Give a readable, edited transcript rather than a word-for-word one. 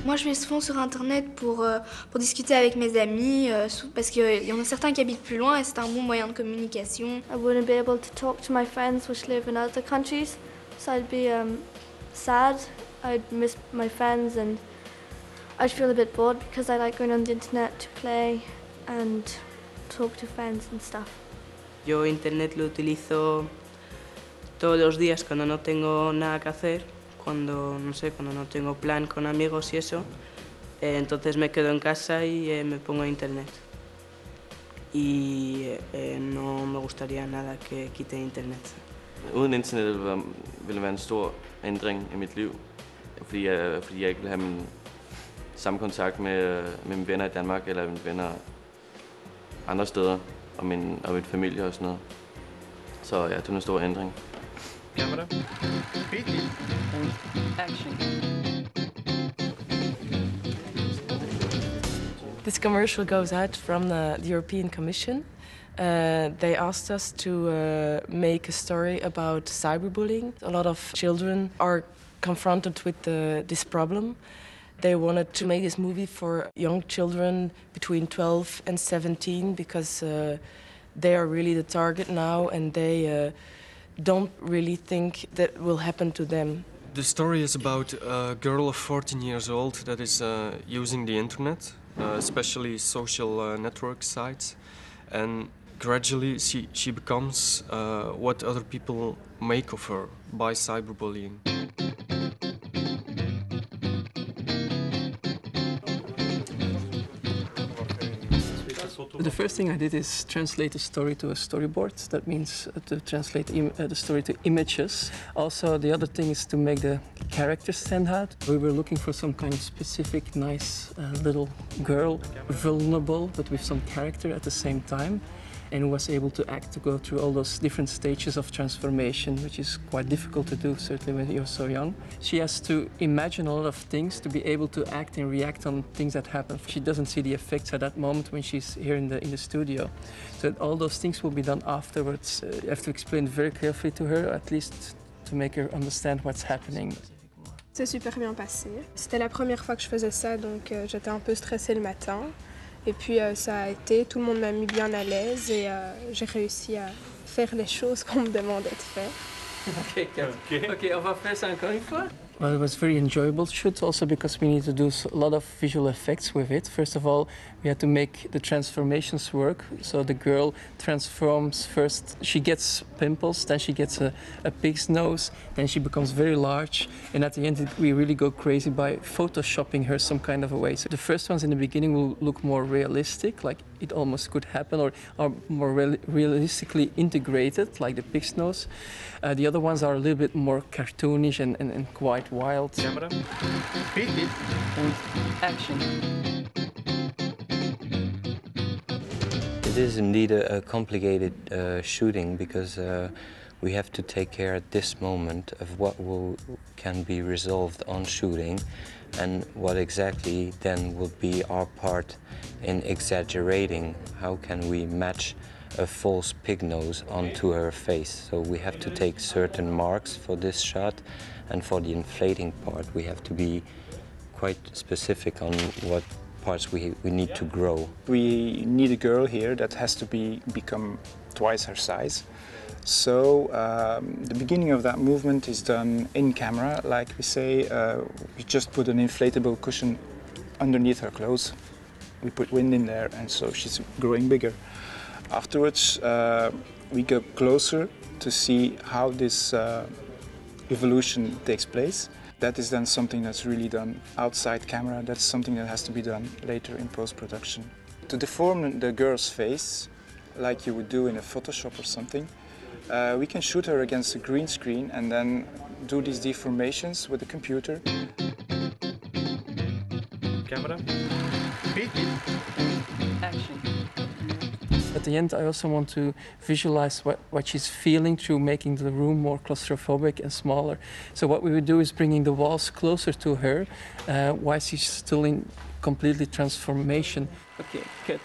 Moi, je vais souvent sur Internet pour discuter avec mes amis, parce qu'il y en a certains qui habitent plus loin et c'est un bon moyen de communication. I wouldn't be able to talk to my friends which live in other countries, so I'd be sad. I'd miss my friends and I'd feel a bit bored because I like going on the internet to play and talk to friends and stuff. Yo internet lo utilizo todos los días cuando no tengo nada que hacer, cuando, no sé, cuando no tengo plan con amigos y eso, entonces me quedo en casa y me pongo a internet. Y no me gustaría nada que quite internet. Uden internettet ville være en stor ændring i mit liv, fordi jeg ikke vil have min samme kontakt med mine venner i Danmark eller mine venner andre steder og min familie og sådan noget. Så ja, det er en stor ændring. Camera. Action. This commercial goes out from the European Commission. They asked us to make a story about cyberbullying. A lot of children are confronted with this problem. They wanted to make this movie for young children between 12 and 17 because they are really the target now and they don't really think that will happen to them. The story is about a girl of 14 years old that is using the internet, especially social network sites, and gradually she becomes what other people make of her by cyberbullying. The first thing I did is translate the story to a storyboard. That means to translate the story to images. Also, the other thing is to make the characters stand out. We were looking for some kind of specific, nice little girl, vulnerable, but with some character at the same time, and who was able to act, to go through all those different stages of transformation, which is quite difficult to do, certainly when you're so young. She has to imagine a lot of things to be able to act and react on things that happen. She doesn't see the effects at that moment when she's here in the studio. So all those things will be done afterwards. You have to explain very carefully to her, at least to make her understand what's happening. C'est super bien passé. C'était la première fois que je faisais ça, donc j'étais un peu stressée le matin. Et puis ça a été, tout le monde m'a mis bien à l'aise et j'ai réussi à faire les choses qu'on me demandait de faire. Okay, on va faire ça encore une fois. Well, it was very enjoyable shoot also because we need to do a lot of visual effects with it. First of all, we had to make the transformations work. So the girl transforms first, she gets pimples, then she gets a pig's nose, then she becomes very large. And at the end, we really go crazy by photoshopping her some kind of a way. So the first ones in the beginning will look more realistic, like it almost could happen, or are more realistically integrated, like the pig's nose. The other ones are a little bit more cartoonish and quite wild. Camera. Action. It is indeed a complicated shooting because we have to take care at this moment of what can be resolved on shooting and what exactly then will be our part in exaggerating. How can we match a false pig nose onto her face? So we have to take certain marks for this shot, and for the inflating part we have to be quite specific on what parts we need to grow. We need a girl here that has to become twice her size. So the beginning of that movement is done in camera, like we say. We just put an inflatable cushion underneath her clothes. We put wind in there, and so she's growing bigger. Afterwards, we go closer to see how this evolution takes place. That is then something that's really done outside camera. That's something that has to be done later in post-production. To deform the girl's face, like you would do in a Photoshop or something, we can shoot her against a green screen and then do these deformations with the computer. Camera. Action. At the end, I also want to visualize what she's feeling through making the room more claustrophobic and smaller. So what we would do is bringing the walls closer to her while she's still in completely transformation. Okay, cut.